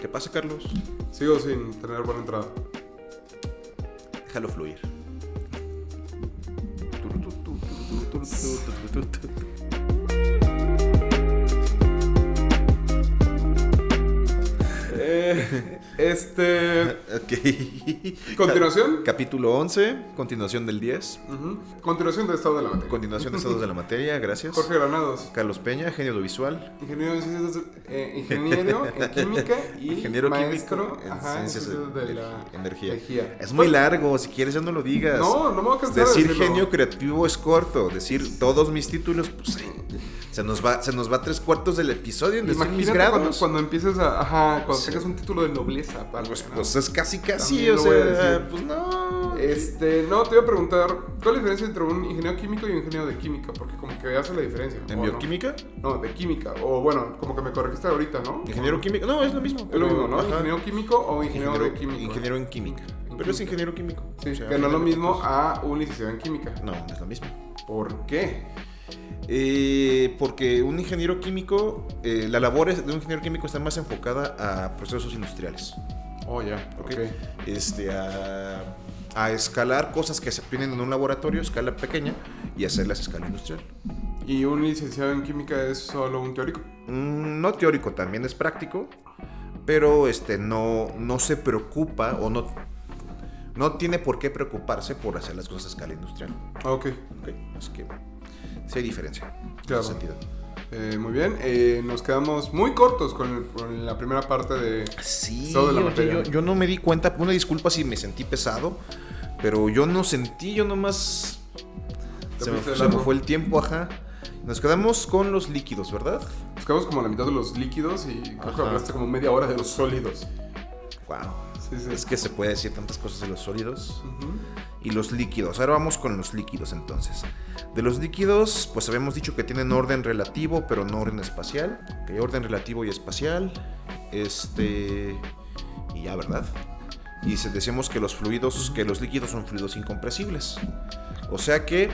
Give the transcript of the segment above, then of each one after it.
¿Qué pasa, Carlos? Sigo sin tener buena entrada. Déjalo fluir. Ok. Continuación. Capítulo 11, continuación del 10. Continuación de estado de la materia. Continuación de estados de la materia, gracias. Jorge Granados, Carlos Peña, genio audiovisual. ingeniero en química y Ingeniero maestro químico en ciencias de la energía. Es muy largo, si quieres ya no lo digas. No me voy a cansar de Decir decirlo. genio creativo es corto. Decir todos mis títulos, pues sí. Se nos va 3/4 del episodio en decir mis Imagínate grados. cuando empieces a... Ajá, cuando Sí. tengas un título de nobleza. Aparte, ¿no? Pues es casi, También o lo voy a sea, decir. pues no. No, te iba a preguntar, ¿cuál es la diferencia entre un ingeniero químico y un ingeniero de química? Porque como que hace la diferencia. ¿En ¿o bioquímica? No, de química. O bueno, como que me corregiste ahorita, ¿no? ¿Ingeniero químico? No, es lo mismo. Es lo mismo, ¿no? Ajá. ¿Ingeniero químico o ingeniero de química? Ingeniero en química. Pero es ingeniero químico. Sí, O sea, que no es lo final de mismo cuentas. a un licenciado en química. No, no es lo mismo. ¿Por qué? Porque un ingeniero químico, la labor de un ingeniero químico está más enfocada a procesos industriales. Oh, ya, ¿Ok? ok. A escalar cosas que se obtienen en un laboratorio, escala pequeña, y hacerlas a escala industrial. ¿Y un licenciado en química es solo un teórico? No teórico, también es práctico, pero no se preocupa o no tiene por qué preocuparse por hacer las cosas a escala industrial. Ok, ¿Ok? Así que sí hay diferencia. claro. En ese sentido. Muy bien, nos quedamos muy cortos con la primera parte de Sí, todo de la materia. yo no me di cuenta. Una disculpa si me sentí pesado, pero yo no sentí, yo nomás se me fue el tiempo, ajá. Nos quedamos con los líquidos, ¿verdad? Nos quedamos como a la mitad de los líquidos y creo que Ajá. hablaste como media hora de los sólidos. Wow. Sí, sí. Es que se puede decir tantas cosas de los sólidos Ujú. y los líquidos. Ahora vamos con los líquidos entonces. De los líquidos, pues habíamos dicho que tienen orden relativo, pero no orden espacial. Que orden relativo y espacial. Y ya, ¿verdad? Y decíamos que los líquidos son fluidos incompresibles. O sea que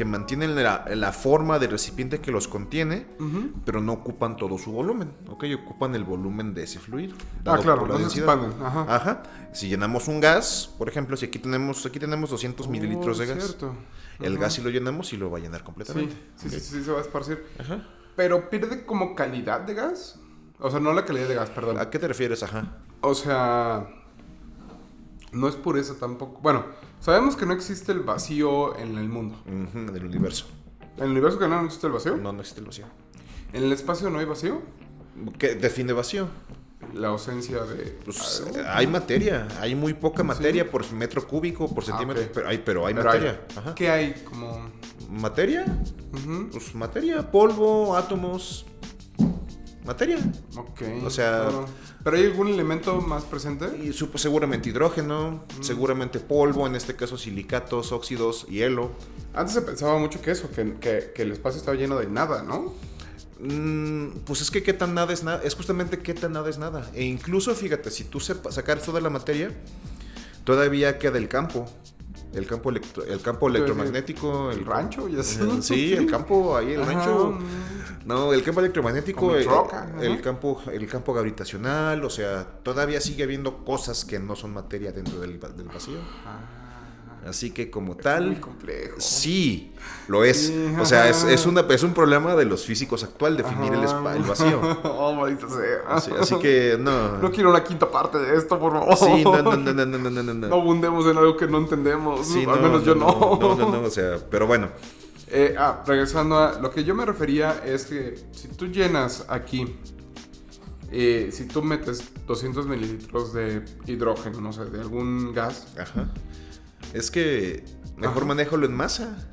mantienen la forma del recipiente que los contiene, Ujú. pero no ocupan todo su volumen, ¿ok? Ocupan el volumen de ese fluido. Ah, dado claro, por la no se densidad. expanden. Ajá. Ajá. Si llenamos un gas, por ejemplo, si aquí tenemos 200 mililitros de gas, Cierto. el Ujú. gas si lo llenamos y lo va a llenar completamente. Sí, ¿Ok? sí, se va a esparcir. Ajá. Pero pierde como calidad de gas. O sea, no la calidad de gas, perdón. ¿A qué te refieres? Ajá. O sea, no es pureza tampoco. Bueno, sabemos que no existe el vacío en el mundo. Ujú, en el universo. ¿En el universo que no existe el vacío? No existe el vacío. ¿En el espacio no hay vacío? ¿Qué define vacío? La ausencia de... Pues algo. hay materia, hay muy poca materia por metro cúbico, por centímetro, ok. pero hay Pero materia. Ajá. ¿Qué hay como...? ¿Materia? Ujú. Pues materia, polvo, átomos. Materia. Ok. O sea- claro. ¿Pero hay algún elemento más presente? Y seguramente hidrógeno, seguramente polvo, en este caso silicatos, óxidos, hielo. Antes se pensaba mucho que eso, que el espacio estaba lleno de nada, ¿no? Pues es que qué tan nada es nada, es justamente qué tan nada es nada. E incluso, fíjate, si tú sacar toda la materia, todavía queda el campo electromagnético. ¿El rancho? Ya sé. Sí, el campo, ahí el Ajá. rancho. No, el campo electromagnético, Como troca, ajá. el campo gravitacional, o sea, todavía sigue habiendo cosas que no son materia dentro del vacío. Ah, Así que como es tal, muy complejo. sí, lo es. Sí, O sea, ajá. es un problema de los físicos actual definir el vacío. Oh, maldita sea. Así que no. No quiero una quinta parte de esto, por favor. Sí, no. No abundemos en algo que no entendemos. Sí, Al menos yo no. No, o sea, pero bueno. Regresando a lo que yo me refería es que si tú llenas aquí, si tú metes 200 mililitros de hidrógeno, no sé, de algún gas, Ajá. Es que mejor Ajá. manéjalo en masa.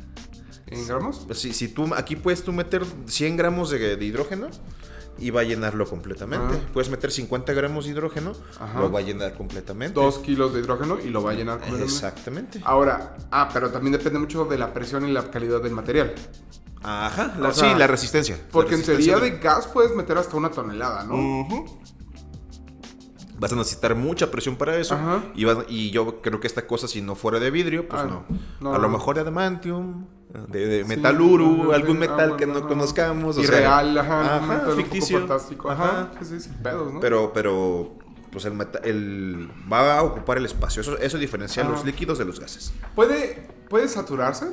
¿en gramos? Pues si tú aquí puedes tú meter 100 gramos de hidrógeno y va a llenarlo completamente. Ah. Puedes meter 50 gramos de hidrógeno, Ajá. lo va a llenar completamente. 2 kilos de hidrógeno y lo va a llenar completamente. Exactamente. Ahora, pero también depende mucho de la presión y la calidad del material. Ajá, O sea, la resistencia. Porque La en teoría resistencia de gas puedes meter hasta 1 tonelada, ¿no? Ujú. Vas a necesitar mucha presión para eso. Ajá. Y yo creo que esta cosa, si no fuera de vidrio, pues no. A lo mejor de adamantium, de metal uru, algún metal que no conozcamos. Irreal, ajá, un metal ficticio. un poco fantástico. Ajá. Sí, sin pedos, ¿no? Pero pues va a ocupar el espacio. Eso diferencia Ajá. los líquidos de los gases. ¿Puede saturarse?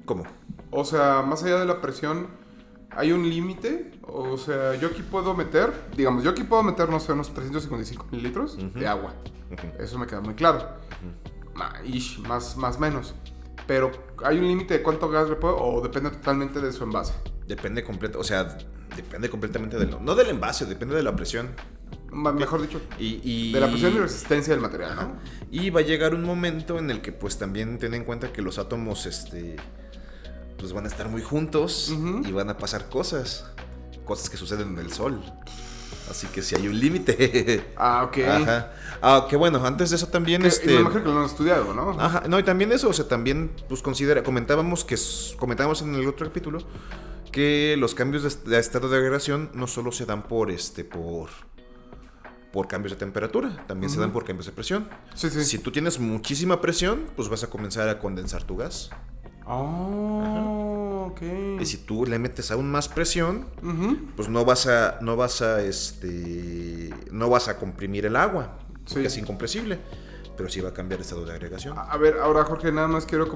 ¿Cómo? O sea, más allá de la presión, ¿hay un límite? O sea, yo aquí puedo meter, no sé, unos 355 mililitros de agua. Eso me queda muy claro. Más menos. Pero, ¿hay un límite de cuánto gas le puedo? ¿O depende totalmente de su envase? Depende completamente no del envase, depende de la presión. Mejor dicho, de la presión y resistencia del material, ¿no? Y va a llegar un momento en el que pues también ten en cuenta que los átomos pues van a estar muy juntos y van a pasar cosas que suceden en el Sol. Así que sí hay un límite. Ok. Ajá. Que bueno, antes de eso también y me imagino que lo han estudiado, ¿no? Ajá. No, y también eso, o sea, también pues comentábamos en el otro capítulo que los cambios de estado de agregación no solo se dan por cambios de temperatura, también se dan por cambios de presión. Sí. Si tú tienes muchísima presión, pues vas a comenzar a condensar tu gas. Ok. Y si tú le metes aún más presión, pues no vas a comprimir el agua, porque es incompresible, pero sí va a cambiar el estado de agregación. A ver, ahora Jorge, nada más quiero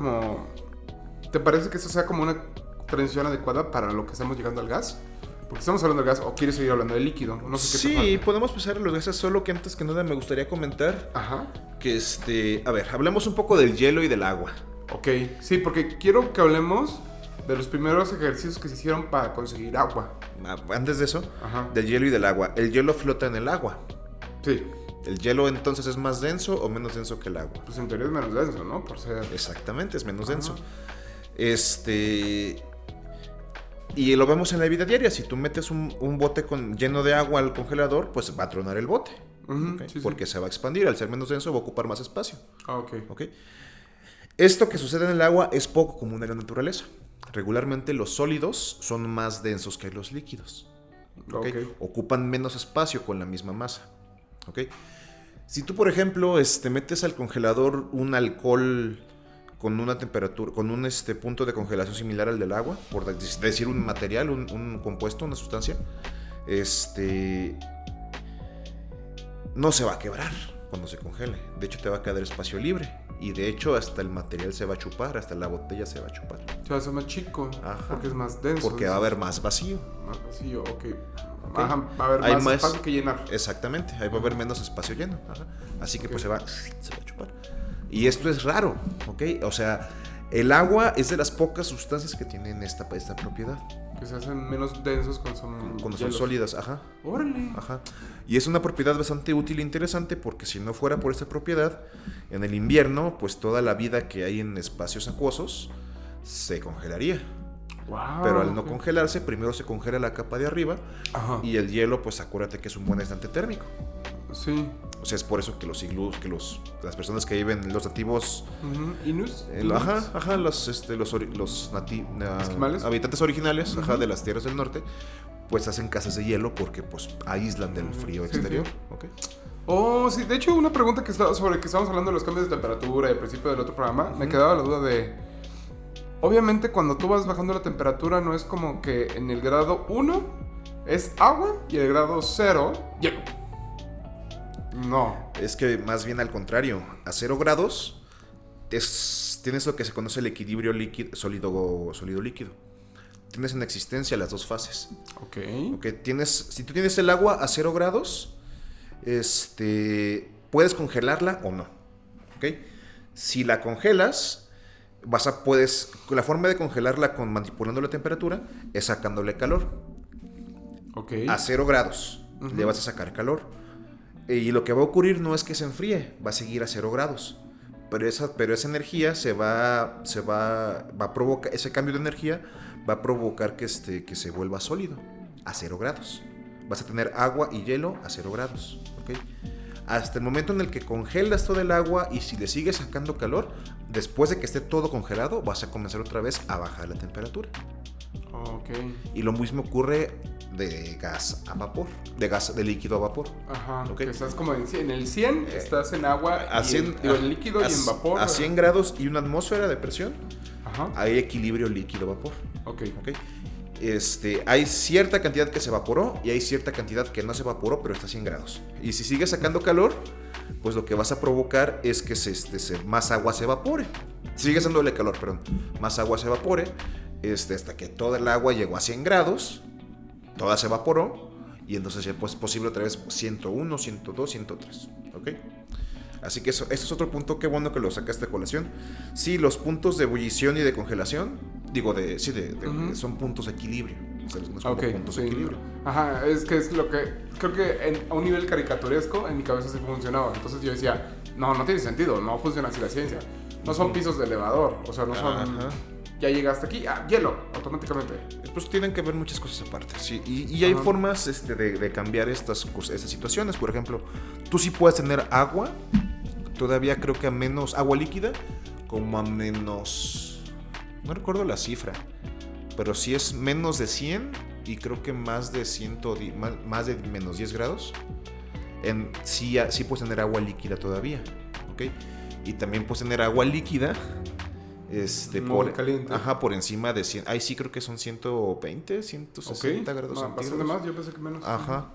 ¿te parece que eso sea como una transición adecuada para lo que estamos llegando al gas? Porque estamos hablando del gas, o quieres seguir hablando del líquido. No sé qué te falta. Podemos pasar a los gases, solo que antes que nada me gustaría comentar que a ver, hablemos un poco del hielo y del agua. Ok, sí, porque quiero que hablemos de los primeros ejercicios que se hicieron para conseguir agua. Antes de eso, del hielo y del agua. El hielo flota en el agua. Sí. ¿El hielo entonces es más denso o menos denso que el agua? Pues en teoría es menos denso, ¿no? Por ser... Exactamente, es menos denso. Y lo vemos en la vida diaria. Si tú metes un bote lleno de agua al congelador, pues va a tronar el bote. Porque se va a expandir. Al ser menos denso va a ocupar más espacio. Ok. Esto que sucede en el agua es poco común en la naturaleza. Regularmente los sólidos son más densos que los líquidos. Ocupan menos espacio con la misma masa. Si tú, por ejemplo, metes al congelador un alcohol con una temperatura, con un punto de congelación similar al del agua, por decir un material, un compuesto, una sustancia, no se va a quebrar cuando se congele. De hecho, te va a quedar espacio libre. Y de hecho, hasta el material se va a chupar, hasta la botella se va a chupar. Se va a hacer más chico, porque es más denso. Porque va a haber más vacío. Más vacío, ok. Va a haber más espacio que llenar. Exactamente, ahí va a haber menos espacio lleno. Así que pues se va a chupar. Y esto es raro, ¿ok? O sea, el agua es de las pocas sustancias que tienen esta propiedad. Que se hacen menos densos cuando son sólidas, ¡Órale! Y es una propiedad bastante útil e interesante porque si no fuera por esta propiedad, en el invierno, pues toda la vida que hay en espacios acuosos se congelaría. Wow, pero al no congelarse, primero se congela la capa de arriba y el hielo, pues acuérdate que es un buen aislante térmico. Sí. O sea, es por eso que los iglús, las personas que viven, los nativos... ¿Inus? Los habitantes originales de las tierras del norte, pues hacen casas de hielo porque pues aíslan del frío exterior. Sí. Sí, de hecho una pregunta sobre que estábamos hablando de los cambios de temperatura al principio del otro programa, me quedaba la duda de... Obviamente cuando tú vas bajando la temperatura no es como que en el grado 1 es agua y el grado 0 hielo. No. Es que más bien al contrario. A 0 grados tienes lo que se conoce el equilibrio sólido-líquido. Tienes en existencia las dos fases. Ok. Si tú tienes el agua a 0 grados, puedes congelarla o no. Si la congelas, la forma de congelarla manipulando la temperatura es sacándole calor. A 0 grados le vas a sacar calor. Y lo que va a ocurrir no es que se enfríe, va a seguir a 0 grados. Pero esa energía va a provocar, ese cambio de energía va a provocar que se vuelva sólido a 0 grados. Vas a tener agua y hielo a 0 grados. Hasta el momento en el que congelas todo el agua y si le sigues sacando calor, después de que esté todo congelado, vas a comenzar otra vez a bajar la temperatura. Y lo mismo ocurre de gas a vapor, de líquido a vapor. Estás como en el 100, estás en agua, en líquido y en vapor. A 100 grados y una atmósfera de presión, hay equilibrio líquido-vapor. hay cierta cantidad que se evaporó y hay cierta cantidad que no se evaporó, pero está a 100 grados. Y si sigue sacando calor, pues lo que vas a provocar es que más agua se evapore. Sigue dándole calor, perdón. Más agua se evapore, hasta que toda el agua llegó a 100 grados, toda se evaporó, y entonces ya pues, es posible otra vez 101, 102, 103. ¿Ok? Así que eso es otro punto, qué bueno que lo sacaste a colación. Sí, los puntos de ebullición y de congelación, son puntos de equilibrio. O sea, no son puntos de equilibrio. Ajá, es que es lo que creo que a un nivel caricaturesco en mi cabeza sí funcionaba. Entonces yo decía, no tiene sentido, no funciona así la ciencia. No son pisos de elevador, o sea, no son... Ajá. Ya llegaste aquí, hielo, automáticamente. Pues tienen que ver muchas cosas aparte, sí. Y hay formas de cambiar estas situaciones. Por ejemplo, tú sí puedes tener agua, todavía creo que a menos agua líquida, como a menos... No recuerdo la cifra, pero sí es menos de 100 y creo que más de menos 10 grados. Sí puedes tener agua líquida todavía, ¿ok? Y también puedes tener agua líquida... muy caliente. Ajá, por encima de 100. Ahí sí creo que son 120, 160 grados centígrados. Bastante más, yo pensé que menos. Ajá,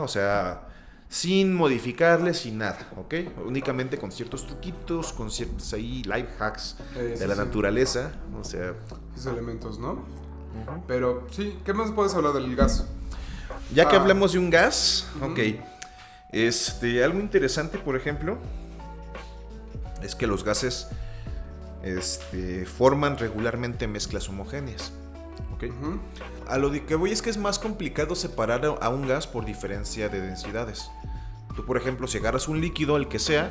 o sea, sin modificarle, sin nada, ¿ok? Únicamente con ciertos truquitos, con ciertos ahí life hacks de la naturaleza, o sea... Esos elementos, ¿no? Uh-huh. Pero sí, ¿qué más puedes hablar del gas? Ya que hablamos de un gas, ok. Algo interesante, por ejemplo, es que los gases... forman regularmente mezclas homogéneas. ¿Okay? Uh-huh. A lo que voy es que es más complicado separar a un gas por diferencia de densidades. Tú, por ejemplo, si agarras un líquido, el que sea,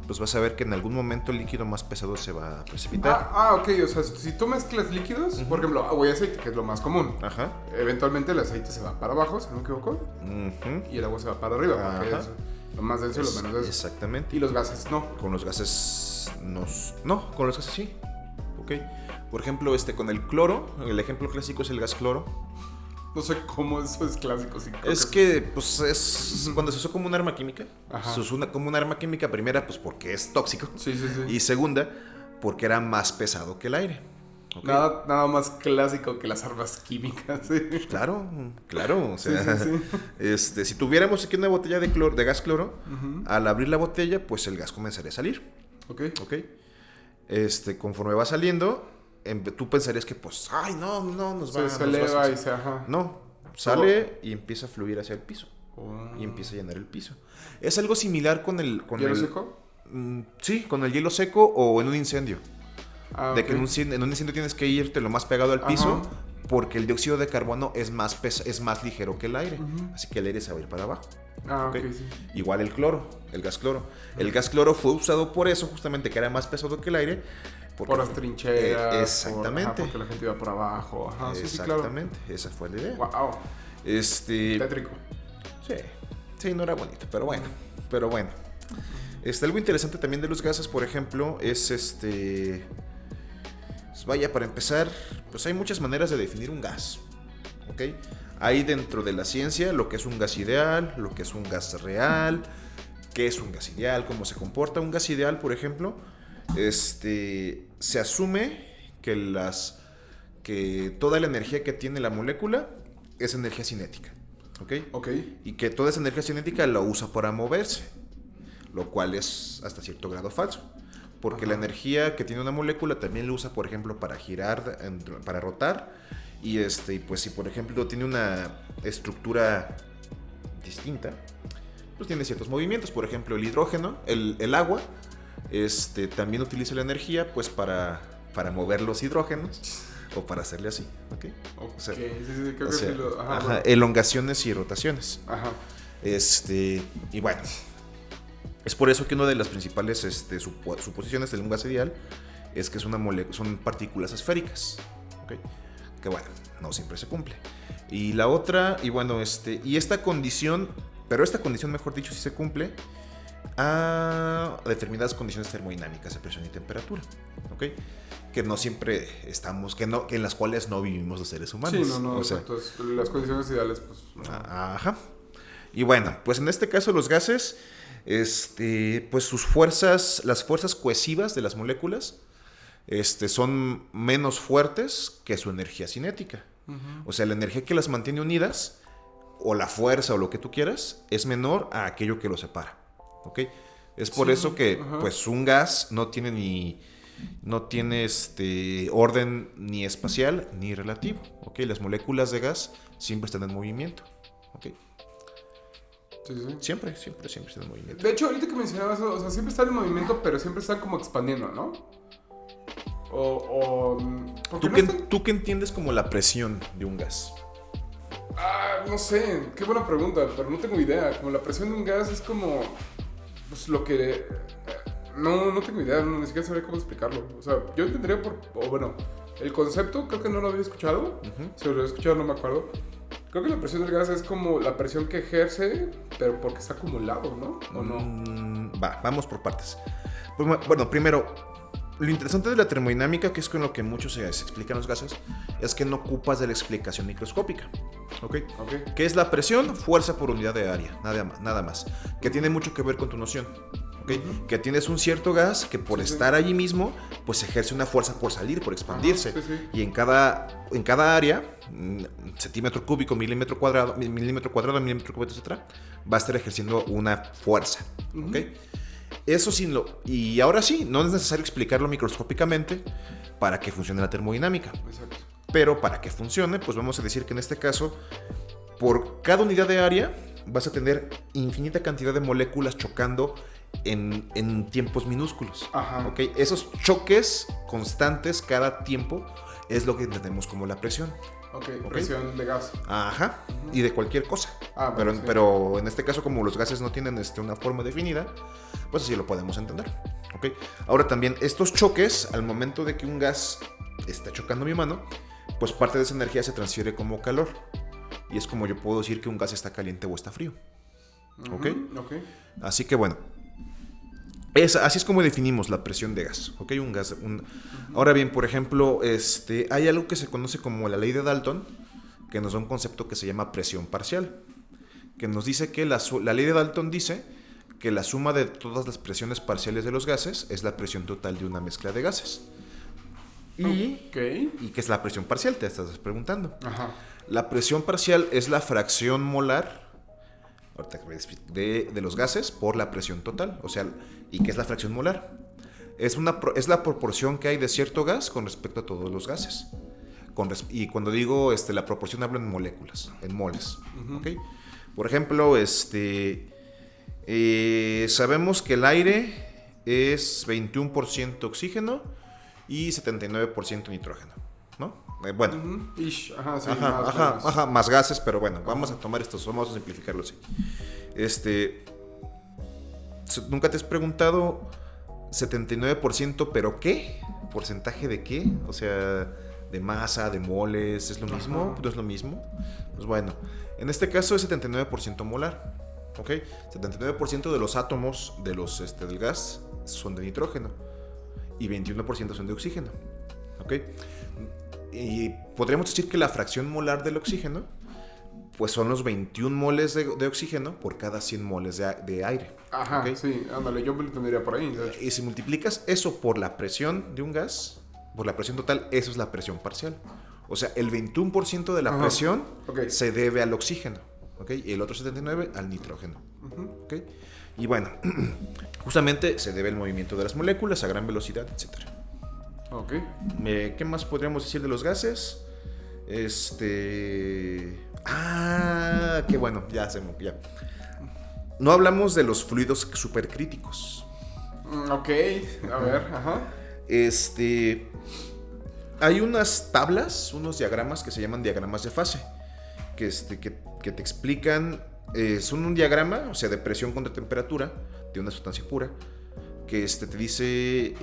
pues vas a ver que en algún momento el líquido más pesado se va a precipitar. Ok, o sea, si tú mezclas líquidos, por ejemplo, agua y aceite, que es lo más común. Ajá. Eventualmente el aceite se va para abajo, si no me equivoco, y el agua se va para arriba, porque es lo más denso y lo menos denso. Exactamente. Y los gases no. Con los gases no, con los gases sí. Ok. Por ejemplo, con el cloro, el ejemplo clásico es el gas cloro. No sé cómo eso es clásico. Sí, pues es cuando se usó como un arma química. Ajá. Se usó como un arma química, primera, pues porque es tóxico. Sí. Y segunda, porque era más pesado que el aire. Okay. Nada más clásico que las armas químicas. ¿Sí? Pues claro. O sea, sí. Si tuviéramos aquí una botella de gas cloro, al abrir la botella, pues el gas comenzaría a salir. Ok. Conforme va saliendo, tú pensarías que, pues, no, nos va a... Se eleva y se... No, sale y empieza a fluir hacia el piso. Y empieza a llenar el piso. Es algo similar con el... ¿Hielo seco? Sí, con el hielo seco o en un incendio. Okay. Que en un incendio tienes que irte lo más pegado al piso, porque el dióxido de carbono es más ligero que el aire. Así que el aire se va a ir para abajo. Okay, sí. Igual el gas cloro. El gas cloro fue usado por eso, justamente, que era más pesado que el aire. Por las trincheras. Exactamente. Porque la gente iba por abajo. Exactamente. Sí, claro. Esa fue la idea. Wow. Tétrico. Sí, no era bonito, pero bueno. Algo interesante también de los gases, por ejemplo, es vaya, para empezar, pues hay muchas maneras de definir un gas. ¿Ok? Hay dentro de la ciencia lo que es un gas ideal, lo que es un gas real, qué es un gas ideal, cómo se comporta. Un gas ideal, por ejemplo, se asume que toda la energía que tiene la molécula es energía cinética. ¿Ok? Y que toda esa energía cinética la usa para moverse, lo cual es hasta cierto grado falso. Porque la energía que tiene una molécula también la usa, por ejemplo, para girar, para rotar. Y pues si por ejemplo tiene una estructura distinta, pues tiene ciertos movimientos. Por ejemplo, el hidrógeno, el agua, también utiliza la energía pues para mover los hidrógenos o para hacerle así. ¿Ok? O sea, creo que sí bueno. Elongaciones y rotaciones. Y bueno, es por eso que una de las principales suposiciones de un gas ideal es que son partículas esféricas. ¿Okay? Que bueno, no siempre se cumple. Y la otra, esta condición, mejor dicho, sí se cumple a determinadas condiciones termodinámicas de presión y temperatura. ¿Ok? Que no siempre en las cuales no vivimos los seres humanos. Sí, no, exacto. Las condiciones ideales, pues. Ajá. Y bueno, pues en este caso los gases, pues las fuerzas cohesivas de las moléculas, son menos fuertes que su energía cinética. O sea, la energía que las mantiene unidas, o la fuerza, o lo que tú quieras, es menor a aquello que los separa. ¿Ok? Es por eso que, pues, un gas no tiene orden ni espacial ni relativo. ¿Ok? Las moléculas de gas siempre están en movimiento. ¿Ok? Sí. Siempre están en movimiento. De hecho, ahorita que mencionabas eso, o sea, siempre están en movimiento, pero siempre están como expandiendo, ¿no? ¿Tú qué entiendes como la presión de un gas? No sé, qué buena pregunta, pero no tengo idea. Como la presión de un gas es como, pues lo que... No tengo idea, ni siquiera sabría cómo explicarlo. O sea, yo entendería el concepto creo que no lo había escuchado. Si lo había escuchado no me acuerdo. Creo que la presión del gas es como la presión que ejerce, pero porque está acumulado, ¿no? ¿O no? Vamos por partes. Pues, bueno, primero, lo interesante de la termodinámica, que es con lo que muchos se explican los gases, es que no ocupas de la explicación microscópica. ¿Ok? ¿Qué es la presión? Fuerza por unidad de área, nada más. Que tiene mucho que ver con tu noción. ¿Okay? Que tienes un cierto gas que por estar allí mismo, pues ejerce una fuerza por salir, por expandirse. Y en cada área, centímetro cúbico, milímetro cuadrado, milímetro cúbico, etc., va a estar ejerciendo una fuerza. ¿Okay? Eso y ahora sí, no es necesario explicarlo microscópicamente para que funcione la termodinámica. Exacto. Pero para que funcione, pues vamos a decir que en este caso, por cada unidad de área, vas a tener infinita cantidad de moléculas chocando en tiempos minúsculos. ¿Okay? Esos choques constantes cada tiempo es lo que entendemos como la presión. ¿Okay? Presión de gas. Y de cualquier cosa. Pero en este caso, como los gases no tienen una forma definida, pues así lo podemos entender. ¿Okay? Ahora también, estos choques, al momento de que un gas está chocando mi mano, pues parte de esa energía se transfiere como calor. Y es como yo puedo decir que un gas está caliente o está frío. ¿Ok? Así que bueno, así es como definimos la presión de gas. ¿Ok? Un gas. Ahora bien, por ejemplo, hay algo que se conoce como la ley de Dalton, que nos da un concepto que se llama presión parcial. Que nos dice que la ley de Dalton dice que la suma de todas las presiones parciales de los gases es la presión total de una mezcla de gases. ¿Y qué es la presión parcial? Te estás preguntando. La presión parcial es la fracción molar de los gases por la presión total. O sea, ¿y qué es la fracción molar? Es la proporción que hay de cierto gas con respecto a todos los gases. Y cuando digo la proporción, hablo en moléculas, en moles. ¿Okay? Por ejemplo, sabemos que el aire es 21% oxígeno y 79% nitrógeno, ¿no? Bueno. Más gases, pero bueno, vamos a tomar estos, vamos a simplificarlo así. ¿Nunca te has preguntado 79%, pero qué? ¿Porcentaje de qué? O sea, de masa, de moles, ¿es lo mismo? ¿No es lo mismo? Pues bueno, en este caso es 79% molar, ¿ok? 79% de los átomos del gas son de nitrógeno y 21% son de oxígeno, ¿ok? Y podríamos decir que la fracción molar del oxígeno pues son los 21 moles de oxígeno por cada 100 moles de aire. ¿Okay? Sí, ándale, yo me lo entendería por ahí. Y si multiplicas eso por la presión de un gas, por la presión total, eso es la presión parcial. O sea, el 21% de la presión se debe al oxígeno, ¿okay? Y el otro 79% al nitrógeno. ¿Okay? Y bueno, justamente se debe al movimiento de las moléculas a gran velocidad, etc. ¿Qué más podríamos decir de los gases? Qué bueno, ya. No hablamos de los fluidos supercríticos. A ver, hay unas tablas, unos diagramas que se llaman diagramas de fase, que te explican, son un diagrama, o sea, de presión contra temperatura de una sustancia pura, que te dice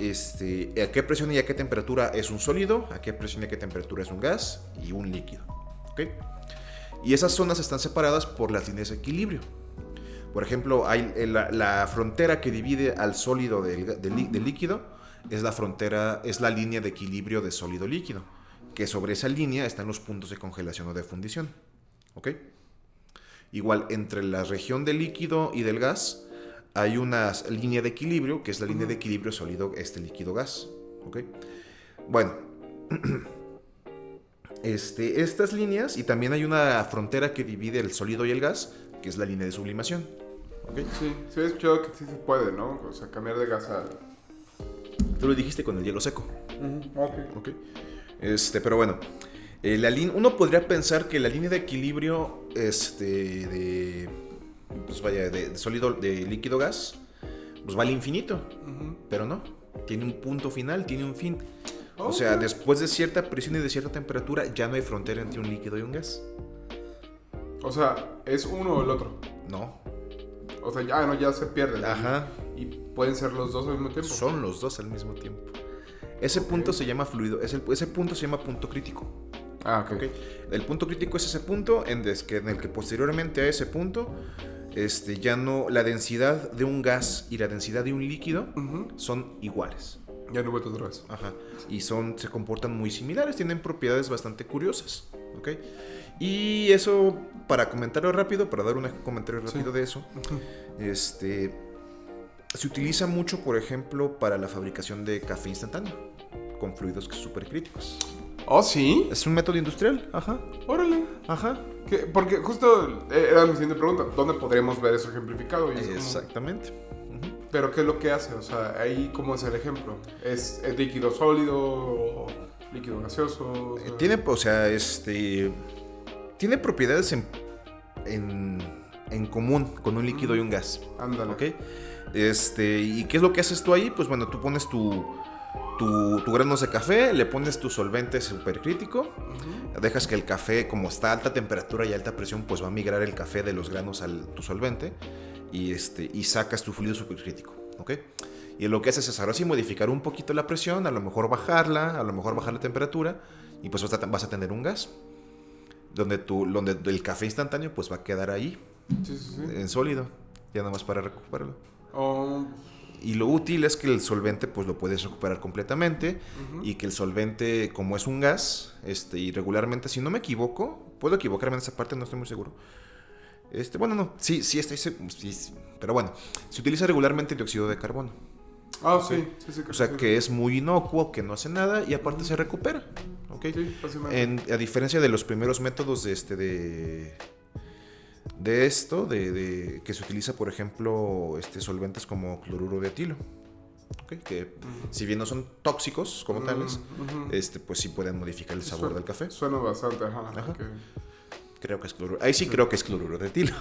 a qué presión y a qué temperatura es un sólido, a qué presión y a qué temperatura es un gas y un líquido. ¿Okay? Y esas zonas están separadas por las líneas de equilibrio. Por ejemplo, hay la frontera que divide al sólido del líquido es la línea de equilibrio de sólido-líquido, que sobre esa línea están los puntos de congelación o de fundición. ¿Ok? Igual, entre la región del líquido y del gas hay una línea de equilibrio, que es la línea de equilibrio sólido, líquido-gas. ¿Ok? Bueno, estas líneas, y también hay una frontera que divide el sólido y el gas, que es la línea de sublimación. ¿Okay? Sí, he escuchado que sí se puede, ¿no? O sea, cambiar de gas a... Tú lo dijiste con el hielo seco. Ok. Pero bueno, uno podría pensar que la línea de equilibrio pues de sólido, de líquido gas, pues va al infinito, pero no, tiene un punto final, tiene un fin. O sea, después de cierta presión y de cierta temperatura ya no hay frontera entre un líquido y un gas. O sea, ¿es uno o el otro? No. O sea, ya se pierde. Ajá. ¿Y pueden ser los dos al mismo tiempo? Son los dos al mismo tiempo. Ese punto se llama fluido, ese punto se llama punto crítico. Ok. El punto crítico es ese punto en el que posteriormente a ese punto, ya no, la densidad de un gas y la densidad de un líquido son iguales. Ya no vuelto otra vez. Ajá. Y se comportan muy similares, tienen propiedades bastante curiosas. ¿Ok? Y eso, para comentarlo rápido, para dar un comentario rápido de eso, se utiliza mucho, por ejemplo, para la fabricación de café instantáneo, con fluidos supercríticos. ¿Oh, sí? Es un método industrial, ajá. Órale. Ajá. Porque justo era mi siguiente pregunta, ¿dónde podríamos ver eso ejemplificado? Y exactamente. ¿Pero qué es lo que hace? O sea, ahí, ¿cómo es el ejemplo? ¿Es líquido sólido o líquido gaseoso? O sea, tiene propiedades en común con un líquido y un gas. Ándale. ¿Ok? ¿Y qué es lo que haces tú ahí? Pues bueno, tú pones tu granos de café, le pones tu solvente supercrítico, dejas que el café, como está a alta temperatura y alta presión, pues va a migrar el café de los granos a tu solvente y sacas tu fluido supercrítico, ¿ok? Y lo que haces es ahora sí modificar un poquito la presión, a lo mejor bajarla, a lo mejor bajar la temperatura y pues vas a tener un gas donde el café instantáneo pues va a quedar ahí, en sólido, ya nada más para recuperarlo. Y lo útil es que el solvente pues lo puedes recuperar completamente y que el solvente, como es un gas, y regularmente, si no me equivoco, puedo equivocarme en esa parte, no estoy muy seguro. Bueno, no, sí estoy seguro, pero bueno, se utiliza regularmente dióxido de carbono. Sí. O sea que es muy inocuo, que no hace nada y aparte se recupera. ¿Okay? Sí, fácilmente. A diferencia de los primeros métodos que se utiliza, por ejemplo, solventes como cloruro de etilo, ¿okay? Que si bien no son tóxicos como tales, pues sí pueden modificar el sabor del café. Suena bastante, ajá. Okay. Creo que es cloruro. Ahí sí creo que es cloruro de etilo.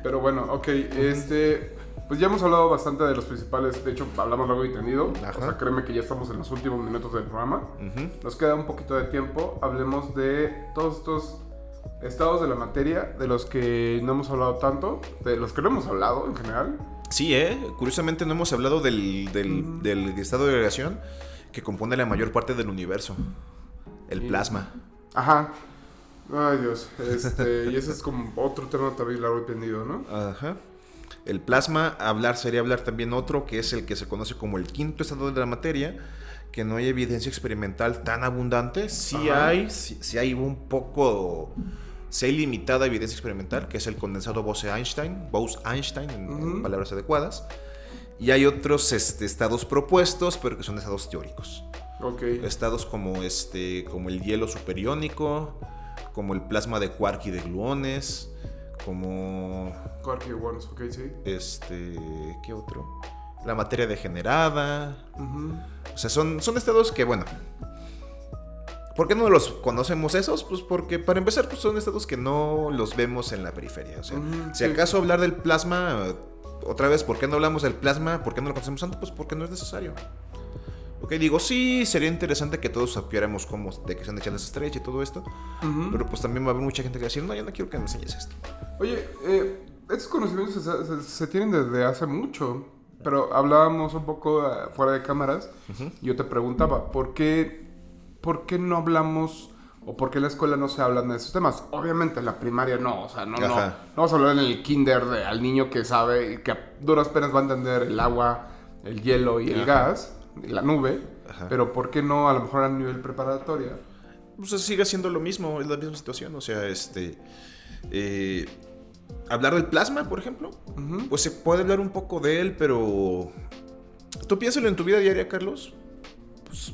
Pero bueno, ok, pues ya hemos hablado bastante de los principales, de hecho hablamos largo y tendido. O sea, créeme que ya estamos en los últimos minutos del programa. Nos queda un poquito de tiempo. Hablemos de todos estos estados de la materia, de los que no hemos hablado tanto, de los que no hemos hablado en general. Sí, curiosamente no hemos hablado del estado de agregación que compone la mayor parte del universo, el plasma. Ajá. Ay, Dios. Y ese es como otro tema también largo y tendido, ¿no? Ajá. El plasma, sería hablar también otro, que es el que se conoce como el quinto estado de la materia, que no hay evidencia experimental tan abundante. Sí hay un poco... Sí hay limitada evidencia experimental, que es el condensado Bose-Einstein, en palabras adecuadas. Y hay otros estados propuestos, pero que son estados teóricos. Okay. Estados como el hielo superiónico, como el plasma de quark y de gluones, como... Quark y gluones, ok, sí. ¿Qué otro? La materia degenerada. O sea, son estados que, bueno... ¿Por qué no los conocemos esos? Pues porque, para empezar, pues son estados que no los vemos en la periferia. O sea, si acaso hablar del plasma... Otra vez, ¿por qué no hablamos del plasma? ¿Por qué no lo conocemos tanto? Pues porque no es necesario. Ok, digo, sí, sería interesante que todos supiéramos de qué se han hecho las estrellas y todo esto. Pero pues también va a haber mucha gente que va a decir, no, yo no quiero que me enseñes esto. Oye, estos conocimientos se tienen desde hace mucho. Pero hablábamos un poco fuera de cámaras. Y yo te preguntaba, ¿por qué no hablamos... o por qué en la escuela no se hablan de esos temas? Obviamente en la primaria no, o sea, no vamos a hablar en el kinder al niño que sabe, que a duras penas va a entender el agua, el hielo y el gas, y la nube, pero ¿por qué no a lo mejor a nivel preparatoria? Pues sigue siendo lo mismo, es la misma situación, o sea, hablar del plasma, por ejemplo, pues se puede hablar un poco de él, pero tú piénsalo en tu vida diaria, Carlos.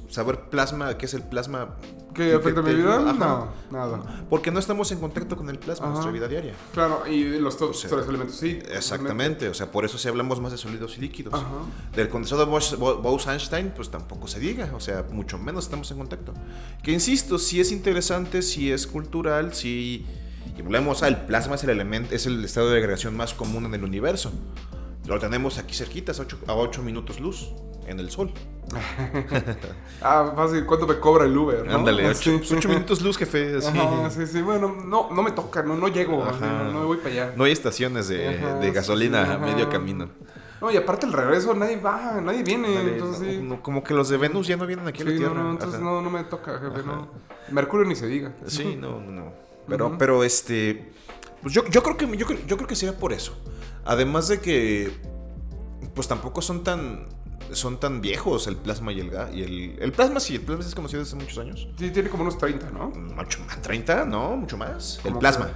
saber plasma, ¿qué es el plasma? ¿Qué afecta mi vida? No, nada. Porque no estamos en contacto con el plasma en nuestra vida diaria. Claro, y los tres elementos, sí. Exactamente, o sea, por eso si hablamos más de sólidos y líquidos. Del condensado Bose-Einstein, pues tampoco se diga, o sea, mucho menos estamos en contacto. Que insisto, sí es interesante, sí es cultural, sí... Y volvemos al plasma, es el estado de agregación más común en el universo. Lo tenemos aquí cerquitas, a 8 minutos luz, en el sol. Fácil, ¿cuánto me cobra el Uber? ¿No? Ándale, 8 minutos luz, jefe. Así. Sí, bueno, no me toca, no llego, no voy para allá. No hay estaciones de gasolina a medio camino. No, y aparte el regreso, nadie viene. Ándale, entonces, como que los de Venus ya no vienen aquí a la Tierra. No, entonces no me toca, jefe, no. Mercurio ni se diga. Sí, no. Pero pues yo creo que sería por eso. Además de que pues tampoco son tan viejos el plasma y el gas. El plasma sí, el plasma es conocido desde hace muchos años. Sí, tiene como unos 30, ¿no? Mucho más, 30, no, mucho más. El plasma.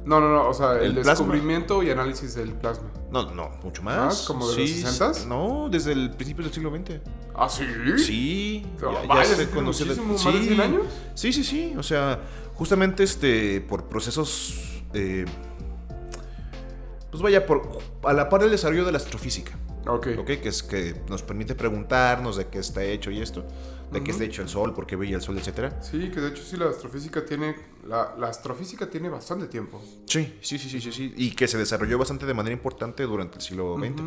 No, o sea, el descubrimiento y análisis del plasma. No, mucho más. ¿Más? ¿Como de los 60s? No, desde el principio del siglo XX. ¿Ah, sí? Sí. Ya se conoció ¿más de 100 años? Sí. O sea, justamente por procesos... pues vaya, a la par del desarrollo de la astrofísica. Ok. Que es que nos permite preguntarnos de qué está hecho y esto. De qué está hecho el Sol, por qué brilla el Sol, etcétera. Sí, que de hecho sí la astrofísica tiene... La astrofísica tiene bastante tiempo. Sí. Y que se desarrolló bastante de manera importante durante el siglo XX.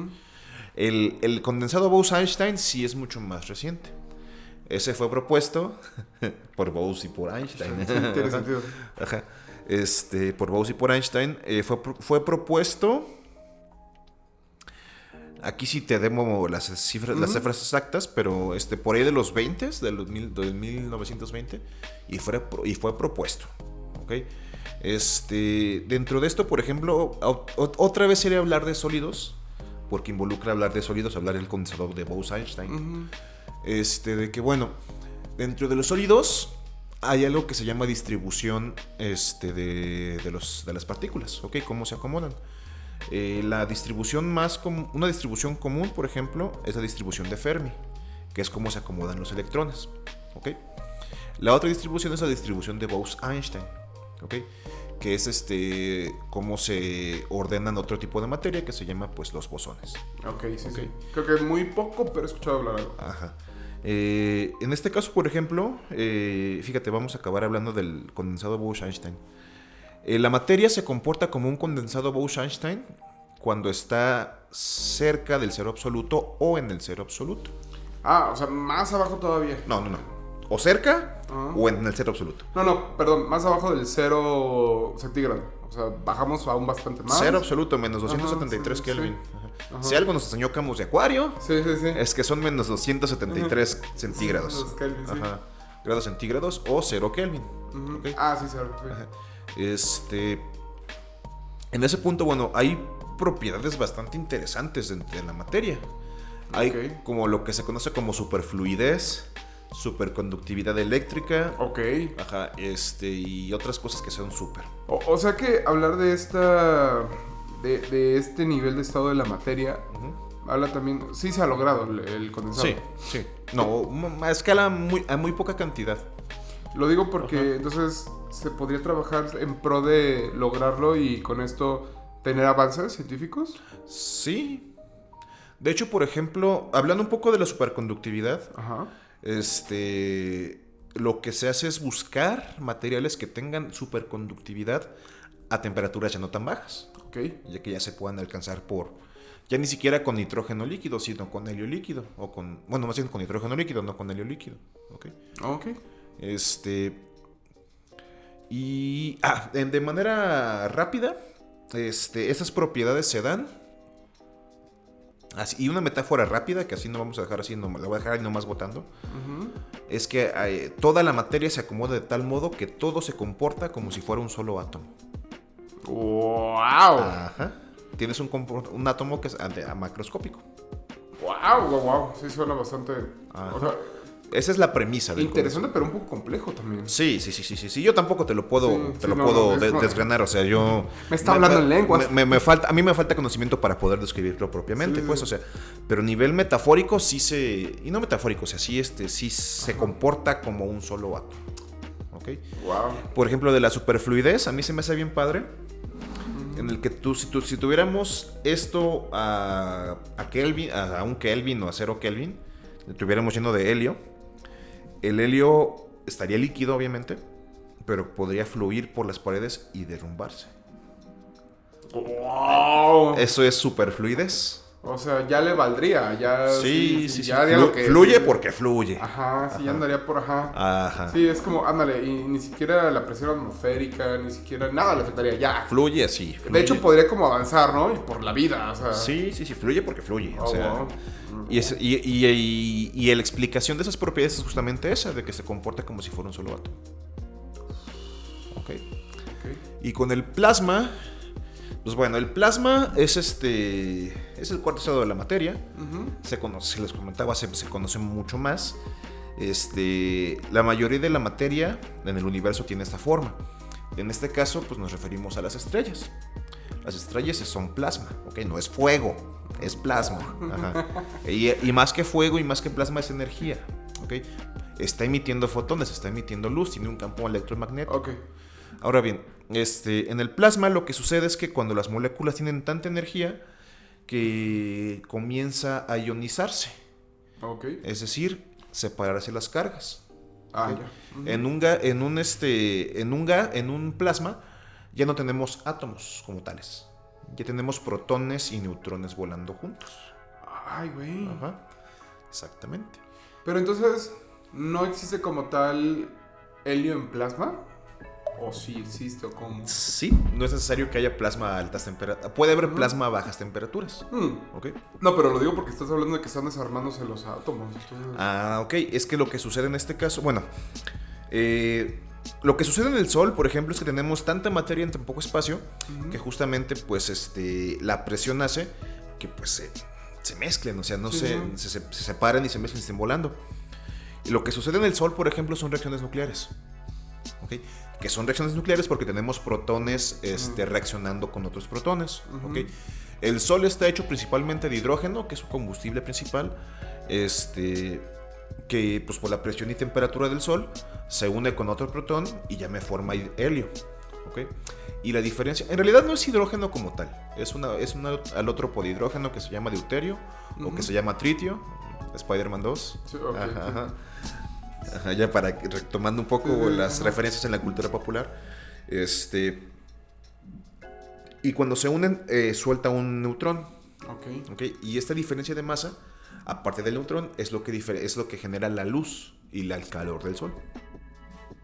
El condensado Bose-Einstein sí es mucho más reciente. Ese fue propuesto por Bose y por Einstein. Sí, tiene sentido. Ajá. Por Bose y por Einstein. Fue propuesto... Aquí sí te demo las cifras exactas, pero por ahí de los 20, del 1920, y fue propuesto. ¿Okay? Dentro de esto, por ejemplo, otra vez sería hablar de sólidos, porque involucra hablar de sólidos, hablar del condensador de Bose-Einstein. De que, bueno, dentro de los sólidos hay algo que se llama distribución de las partículas, ¿ok? Cómo se acomodan. Una distribución común, por ejemplo, es la distribución de Fermi, que es cómo se acomodan los electrones, ¿ok? La otra distribución es la distribución de Bose-Einstein, ¿ok? Que es cómo se ordenan otro tipo de materia que se llama pues los bosones. Ok. Creo que muy poco, pero he escuchado hablar algo. Ajá. En este caso, por ejemplo, fíjate, vamos a acabar hablando del condensado Bose-Einstein. La materia se comporta como un condensado Bose-Einstein cuando está cerca del cero absoluto o en el cero absoluto. O sea, más abajo todavía. No. O cerca o en el cero absoluto. No, perdón, más abajo del 0 centígrado. O sea, bajamos aún bastante más. Cero absoluto, menos 273 Kelvin. Ajá. Si algo nos enseñó Camus de Acuario, es que son menos 273 centígrados. Kelvin, Ajá. Grados centígrados o 0 Kelvin. ¿Okay? Sí, 0. Ajá. En ese punto, bueno, hay propiedades bastante interesantes de la materia. Hay como lo que se conoce como superfluidez, superconductividad eléctrica. Ok. Ajá, y otras cosas que son súper. O sea que hablar de de este nivel de estado de la materia, habla también... Sí se ha logrado el condensado. Sí. No, a escala a muy poca cantidad. Lo digo porque entonces se podría trabajar en pro de lograrlo y con esto tener avances científicos. Sí. De hecho, por ejemplo, hablando un poco de la superconductividad, lo que se hace es buscar materiales que tengan superconductividad a temperaturas ya no tan bajas. Ya que ya se puedan alcanzar ya ni siquiera con nitrógeno líquido, sino con helio líquido. Más bien con nitrógeno líquido, no con helio líquido. Ok. Y de manera rápida, estas propiedades se dan. Y una metáfora rápida, que así no vamos a dejar así, la voy a dejar ahí nomás botando. Es que toda la materia se acomoda de tal modo que todo se comporta como si fuera un solo átomo. ¡Wow! Ajá. Tienes un átomo que es macroscópico. ¡Wow! Sí, suena bastante. O sea, Esa es la premisa del Interesante, pero un poco complejo también. Sí. Yo tampoco te lo puedo desgranar. O sea, yo... Me está hablando en lenguas. A mí me falta conocimiento para poder describirlo propiamente, pues, o sea... Pero a nivel metafórico sí se... Y no metafórico, o sea, sí se comporta como un solo átomo. ¿Ok? Wow. Por ejemplo, de la superfluidez, a mí se me hace bien padre. En el que si tuviéramos esto a Kelvin, a un Kelvin o a 0 Kelvin, lo tuviéramos lleno de helio, el helio estaría líquido, obviamente, pero podría fluir por las paredes y derrumbarse. ¡Wow! Eso es superfluidez. O sea, ya le valdría, ya... Sí. Ya haría lo que fluye porque fluye. Ajá, sí, ya andaría por Ajá. Sí, es como, ándale, y ni siquiera la presión atmosférica, ni siquiera nada le afectaría, ya. Fluye así. Fluye. De hecho, podría como avanzar, ¿no? Y por la vida, o sea... Sí, fluye porque fluye. O sea, wow. Y la explicación de esas propiedades es justamente esa, de que se comporta como si fuera un solo átomo. Ok. Y con el plasma... Pues bueno, el plasma es es el cuarto estado de la materia. Se conoce, si les comentaba, se conoce mucho más. La mayoría de la materia en el universo tiene esta forma. En este caso, pues nos referimos a las estrellas. Las estrellas son plasma, ¿ok? No es fuego, es plasma. Ajá. Y más que fuego y más que plasma es energía, ¿ok? Está emitiendo fotones, está emitiendo luz, tiene un campo electromagnético. Ok. Ahora bien, en el plasma lo que sucede es que cuando las moléculas tienen tanta energía que comienza a ionizarse. Ok. Es decir, separarse las cargas. ¿Okay? Ya. En un plasma ya no tenemos átomos como tales. Ya tenemos protones y neutrones volando juntos. Ay, güey. Ajá. Exactamente. Pero entonces, ¿no existe como tal helio en plasma? ¿O sí existe o cómo? Sí, no es necesario que haya plasma a altas temperaturas. Puede haber plasma a bajas temperaturas. ¿Ok? No, pero lo digo porque estás hablando de que están desarmándose los átomos. Entonces... Ok. Es que lo que sucede en este caso... Bueno, lo que sucede en el Sol, por ejemplo, es que tenemos tanta materia en tan poco espacio que justamente, pues, la presión hace que, pues, se mezclen. O sea, se separen y se mezclen y estén volando. Y lo que sucede en el Sol, por ejemplo, son reacciones nucleares. ¿Ok? Que son reacciones nucleares porque tenemos protones reaccionando con otros protones. ¿Ok? El Sol está hecho principalmente de hidrógeno, que es su combustible principal, que pues por la presión y temperatura del Sol se une con otro protón y ya me forma helio. ¿Ok? Y la diferencia, en realidad no es hidrógeno como tal, es alótropo de hidrógeno que se llama deuterio o que se llama tritio, Spider-Man 2. Sí, okay, ajá. Ajá, ya para retomando un poco las referencias en la cultura popular. Y cuando se unen, suelta un neutrón. Ok. Y esta diferencia de masa, aparte del neutrón, es lo que genera la luz y el calor del Sol.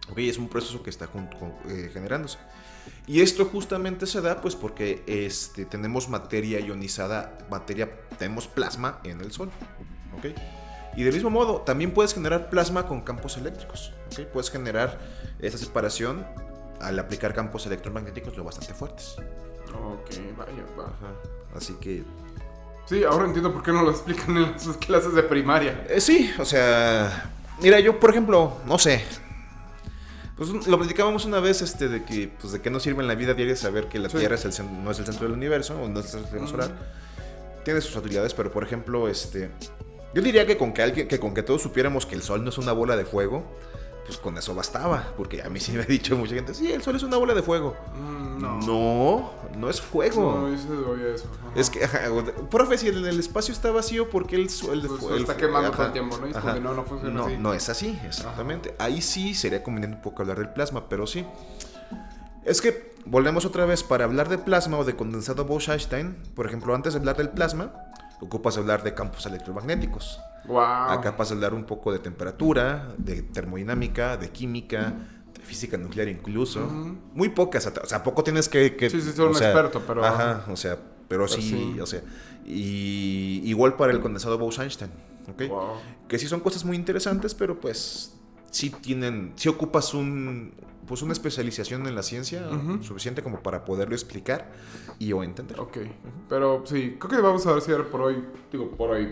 Ok, es un proceso que está generándose. Y esto justamente se da pues porque tenemos materia ionizada, tenemos plasma en el Sol. Ok. Y del mismo modo, también puedes generar plasma con campos eléctricos. ¿Okay? Puedes generar esa separación al aplicar campos electromagnéticos lo bastante fuertes. Ok, vaya. Ajá. Así que... Sí, ahora entiendo por qué no lo explican en sus clases de primaria. Sí, o sea... Mira, yo, por ejemplo, no sé... Pues lo platicábamos una vez de que no sirve en la vida diaria saber que la Tierra no es el centro del universo o no es el sistema solar. Tiene sus utilidades, pero por ejemplo, yo diría que con que todos supiéramos que el Sol no es una bola de fuego, pues con eso bastaba. Porque a mí sí me ha dicho mucha gente, sí, el Sol es una bola de fuego. No es fuego. No, yo se doy a eso. Ajá. Es que, profe, si el espacio está vacío, ¿por qué el Sol está quemando todo el tiempo, ¿no? Y es como que no funciona así. No es así, exactamente. Ajá. Ahí sí sería conveniente un poco hablar del plasma, pero sí. Es que volvemos otra vez para hablar de plasma o de condensado Bose-Einstein. Por ejemplo, antes de hablar del plasma, ocupas hablar de campos electromagnéticos. Wow. Acá vas a hablar un poco de temperatura, de termodinámica, de química, de física nuclear incluso. Muy pocas, o sea, poco tienes que sí, soy un experto, pero... Ajá, o sea, pero sí, o sea, y igual para el condensado Bose-Einstein, ¿ok? Wow. Que sí son cosas muy interesantes, pero pues sí ocupas una especialización en la ciencia suficiente como para poderlo explicar o entender. Ok, pero sí, creo que vamos a ver si por hoy,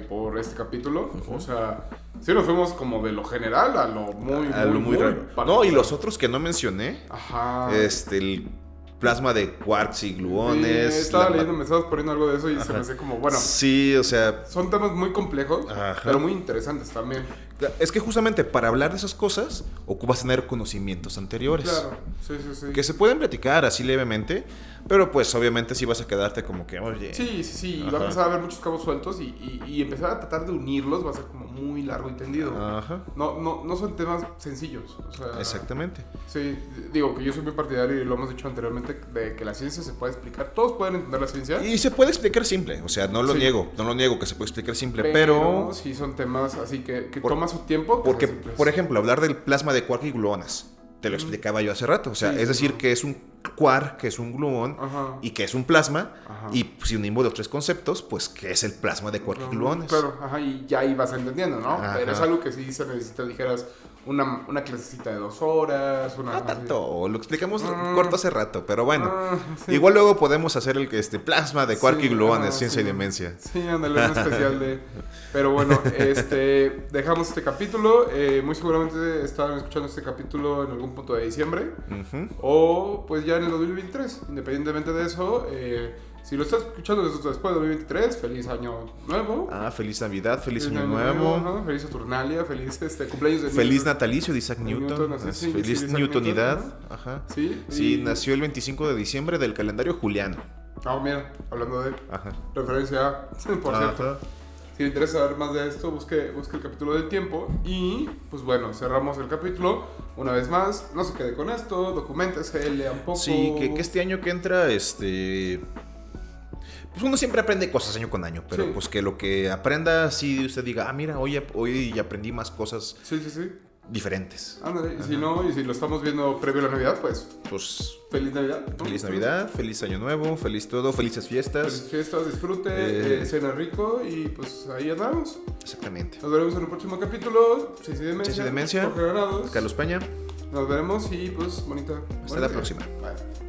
por este capítulo, o sea, Sí, nos fuimos como de lo general a lo muy raro. No, y los otros que no mencioné. Ajá. El plasma de quarks y gluones. Sí, estaba leyendo, me estabas poniendo algo de eso y Ajá. Se me hace como, bueno. Sí, o sea. Son temas muy complejos, Ajá. Pero muy interesantes también. Es que justamente para hablar de esas cosas ocupas tener conocimientos anteriores. Claro, sí. Que se pueden platicar así levemente, pero pues obviamente sí vas a quedarte como que, oye. Sí. Va a empezar a haber muchos cabos sueltos y empezar a tratar de unirlos va a ser como muy largo y tendido. Ajá. No son temas sencillos. O sea, exactamente. Sí, digo que yo soy muy partidario y lo hemos dicho anteriormente de que la ciencia se puede explicar. Todos pueden entender la ciencia. Y se puede explicar simple, o sea, no lo niego que se puede explicar simple, pero sí son temas así que toma su tiempo. Porque, por ejemplo, hablar del plasma de quark y gluones, te lo explicaba yo hace rato, o sea, es decir, que es un quark, que es un gluón Ajá. y que es un plasma, Ajá. y si unimos los tres conceptos, pues que es el plasma de quark y gluones. Claro, ajá, y ya ibas entendiendo, ¿no? Ajá. Pero es algo que sí se necesita, dijeras, una clasecita de 2 horas, No tanto, lo explicamos corto hace rato, pero bueno. Sí. Igual luego podemos hacer el plasma de quark y gluones, ciencia y demencia. Sí, ándale, un especial de... Pero bueno, dejamos este capítulo. Muy seguramente estaban escuchando este capítulo en algún punto de diciembre. Uh-huh. O pues ya en el 2023. Independientemente de eso, si lo estás escuchando después del 2023, feliz año nuevo. Feliz Navidad, feliz año nuevo. ¿No? Feliz Saturnalia, feliz cumpleaños de feliz natalicio de Isaac Newton. Feliz Newtonidad. Newton, ¿no? Ajá. Sí, nació el 25 de diciembre del calendario juliano. Mira, hablando de Ajá. referencia, por cierto. Si le interesa saber más de esto, busque el capítulo del tiempo. Y, pues bueno, cerramos el capítulo. Una vez más, no se quede con esto, documéntese, lea un poco. Sí, que este año que entra, pues uno siempre aprende cosas año con año, pero pues que lo que aprenda, sí usted diga, mira, hoy aprendí más cosas. Sí. Diferentes. Ándale, y si lo estamos viendo previo a la Navidad, pues feliz Navidad. ¿No? Feliz Navidad, feliz Año Nuevo, feliz todo, felices fiestas. Felices fiestas, disfrute, cena rico y pues ahí andamos. Exactamente. Nos veremos en el próximo capítulo. Ciencia y Demencia. Carlos Peña. Nos veremos y pues bonita. Hasta la próxima. Bye.